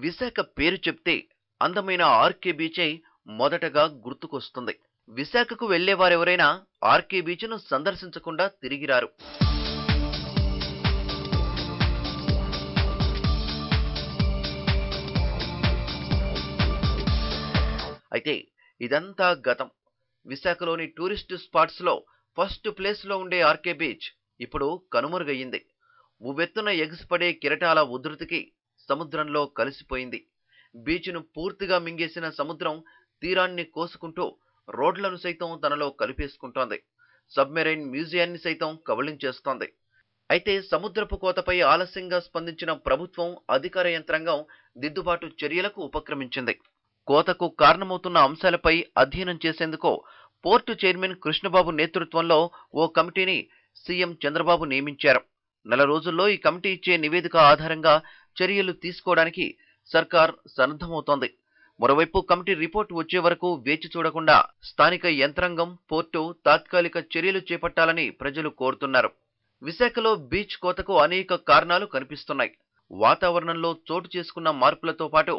విశాఖ పేరు చెప్తే అందమైన ఆర్కే బీచే మొదటగా గుర్తుకొస్తుంది. విశాఖకు వెళ్లేవారెవరైనా ఆర్కే బీచ్ను సందర్శించకుండా తిరిగిరారు. అయితే ఇదంతా గతం. విశాఖలోని టూరిస్ట్ స్పాట్స్ లో ఫస్ట్ ప్లేస్ లో ఉండే ఆర్కే బీచ్ ఇప్పుడు కనుమరుగయ్యింది. ఉవ్వెత్తున ఎగిసిపడే కెరటాల ఉధృతికి సముద్రంలో కలిసిపోయింది. బీచ్ను పూర్తిగా మింగేసిన సముద్రం తీరాన్ని కోసుకుంటూ రోడ్లను సైతం తనలో కలిపేసుకుంటోంది. సబ్మెరైన్ మ్యూజియాన్ని సైతం కబళించేస్తోంది. అయితే సముద్రపు కోతపై ఆలస్యంగా స్పందించిన ప్రభుత్వం అధికార యంత్రాంగం దిద్దుబాటు చర్యలకు ఉపక్రమించింది. కోతకు కారణమవుతున్న అంశాలపై అధ్యయనం చేసేందుకు పోర్టు చైర్మన్ కృష్ణబాబు నేతృత్వంలో ఓ కమిటీని సీఎం చంద్రబాబు నియమించారు. నెల రోజుల్లో ఈ కమిటీ ఇచ్చే నివేదిక ఆధారంగా చర్యలు తీసుకోవడానికి సర్కార్ సన్నద్ధమవుతోంది. మరోవైపు కమిటీ రిపోర్టు వచ్చే వరకు వేచి చూడకుండా స్థానిక యంత్రాంగం, పోర్టు తాత్కాలిక చర్యలు చేపట్టాలని ప్రజలు కోరుతున్నారు. విశాఖలో బీచ్ కోతకు అనేక కారణాలు కనిపిస్తున్నాయి. వాతావరణంలో చోటు చేసుకున్న మార్పులతో పాటు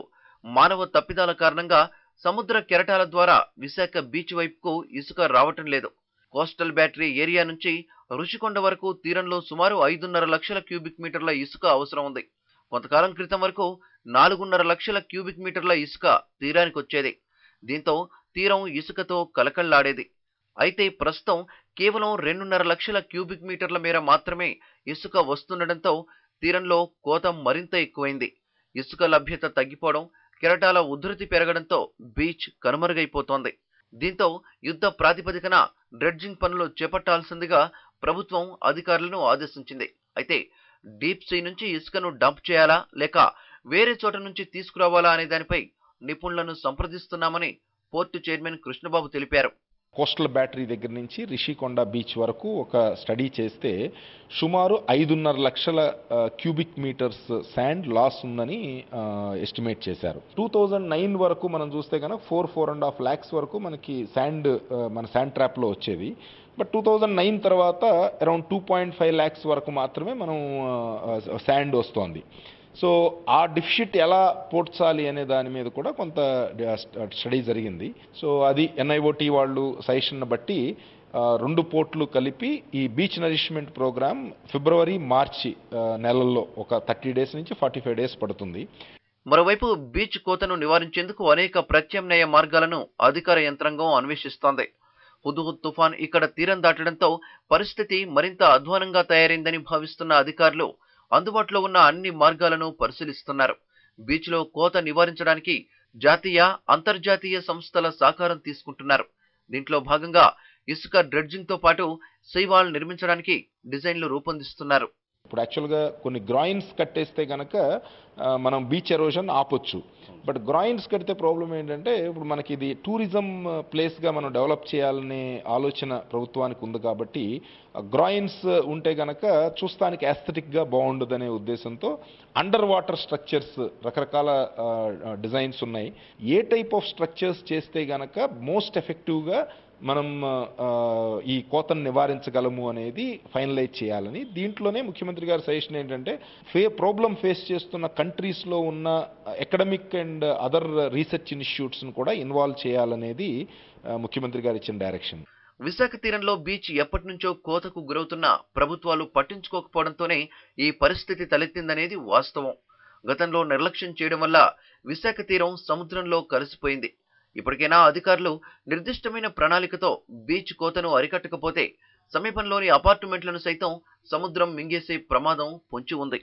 మానవ తప్పిదాల కారణంగా సముద్ర కెరటాల ద్వారా విశాఖ బీచ్ వైపుకు ఇసుక రావటం లేదు. కోస్టల్ బ్యాటరీ ఏరియా నుంచి రుషికొండ వరకు తీరంలో సుమారు 5.5 లక్షల క్యూబిక్ మీటర్ల ఇసుక అవసరం ఉంది. కొంతకాలం క్రితం వరకు 4.5 లక్షల క్యూబిక్ మీటర్ల ఇసుక తీరానికి వచ్చేది. దీంతో తీరం ఇసుకతో కలకళ్లాడేది. అయితే ప్రస్తుతం కేవలం 2.5 లక్షల క్యూబిక్ మీటర్ల మేర మాత్రమే ఇసుక వస్తుండటంతో తీరంలో కోత మరింత ఎక్కువైంది. ఇసుక లభ్యత తగ్గిపోవడం, కెరటాల ఉధృతి పెరగడంతో బీచ్ కనుమరుగైపోతోంది. దీంతో యుద్ధ ప్రాతిపదికన డ్రెడ్జింగ్ పనులు చేపట్టాల్సిందిగా ప్రభుత్వం అధికారులను ఆదేశించింది. అయితే డీప్ సీ నుంచి ఇసుకను డంప్ చేయాలా లేక వేరే చోట నుంచి తీసుకురావాలా అనే దానిపై నిపుణులను సంప్రదిస్తున్నామని పోర్టు చైర్మన్ కృష్ణబాబు తెలిపారు. కోస్టల్ బ్యాటరీ దగ్గర నుంచి రిషికొండ బీచ్ వరకు ఒక స్టడీ చేస్తే సుమారు 5.5 లక్షల క్యూబిక్ మీటర్స్ శాండ్ లాస్ ఉందని ఎస్టిమేట్ చేశారు. 2009 వరకు మనం చూస్తే కనుక 4.5 lakhs వరకు మనకి శాండ్ మన శాండ్ ట్రాప్లో వచ్చేది. బట్ 2009 తర్వాత అరౌండ్ 2.5 lakhs వరకు మాత్రమే మనం శాండ్ వస్తోంది. సో ఆ డిఫిషిట్ ఎలా పోడ్చాలి అనే దాని మీద కూడా కొంత స్టడీ జరిగింది. సో అది NIOT వాళ్ళు సజెషన్ బట్టి 2 పోర్ట్లు కలిపి ఈ బీచ్ నరిష్మెంట్ ప్రోగ్రామ్ ఫిబ్రవరి, మార్చి నెలల్లో ఒక 30 days నుంచి 45 days పడుతుంది. మరోవైపు బీచ్ కోతను నివారించేందుకు అనేక ప్రత్యామ్నాయ మార్గాలను అధికార యంత్రాంగం అన్వేషిస్తోంది. హుద్హుద్ తుఫాన్ ఇక్కడ తీరం దాటడంతో పరిస్థితి మరింత అధ్వానంగా తయారైందని భావిస్తున్న అధికారులు అందుబాటులో ఉన్న అన్ని మార్గాలను పరిశీలిస్తున్నారు. బీచ్లో కోత నివారించడానికి జాతీయ, అంతర్జాతీయ సంస్థల సహకారం తీసుకుంటున్నారు. దీంట్లో భాగంగా ఇసుక డ్రెడ్జింగ్ తో పాటు సీవాల్ నిర్మించడానికి డిజైన్లు రూపొందిస్తున్నారు. ఇప్పుడు యాక్చువల్గా కొన్ని గ్రాయిన్స్ కట్టేస్తే కనుక మనం బీచ్ ఎరోజన్ ఆపొచ్చు. బట్ గ్రాయిన్స్ కడితే ప్రాబ్లం ఏంటంటే ఇప్పుడు మనకి ఇది టూరిజం ప్లేస్గా మనం డెవలప్ చేయాలనే ఆలోచన ప్రభుత్వానికి ఉంది. కాబట్టి గ్రాయిన్స్ ఉంటే కనుక చూస్తానికి యాస్థెటిక్గా బాగుండదనే ఉద్దేశంతో అండర్ వాటర్ స్ట్రక్చర్స్ రకరకాల డిజైన్స్ ఉన్నాయి. ఏ టైప్ ఆఫ్ స్ట్రక్చర్స్ చేస్తే కనుక మోస్ట్ ఎఫెక్టివ్గా మనం ఈ కోతను నివారించగలము అనేది ఫైనలైజ్ చేయాలని. దీంట్లోనే ముఖ్యమంత్రి గారి సజెషన్ ఏంటంటే ప్రాబ్లం ఫేస్ చేస్తున్న కంట్రీస్లో ఉన్న అకాడమిక్ అండ్ అదర్ రీసెర్చ్ ఇన్స్టిట్యూట్స్ను కూడా ఇన్వాల్వ్ చేయాలనేది ముఖ్యమంత్రి గారు ఇచ్చిన డైరెక్షన్. విశాఖ తీరంలో బీచ్ ఎప్పటి నుంచో కోతకు గురవుతున్న ప్రభుత్వాలు పట్టించుకోకపోవడంతోనే ఈ పరిస్థితి తలెత్తిందనేది వాస్తవం. గతంలో నిర్లక్ష్యం చేయడం వల్ల విశాఖ తీరం సముద్రంలో కలిసిపోయింది. ఇప్పటికైనా అధికారులు నిర్దిష్టమైన ప్రణాళికతో బీచ్ కోతను అరికట్టకపోతే సమీపంలోని అపార్ట్మెంట్లను సైతం సముద్రం మింగేసే ప్రమాదం పొంచి ఉంది.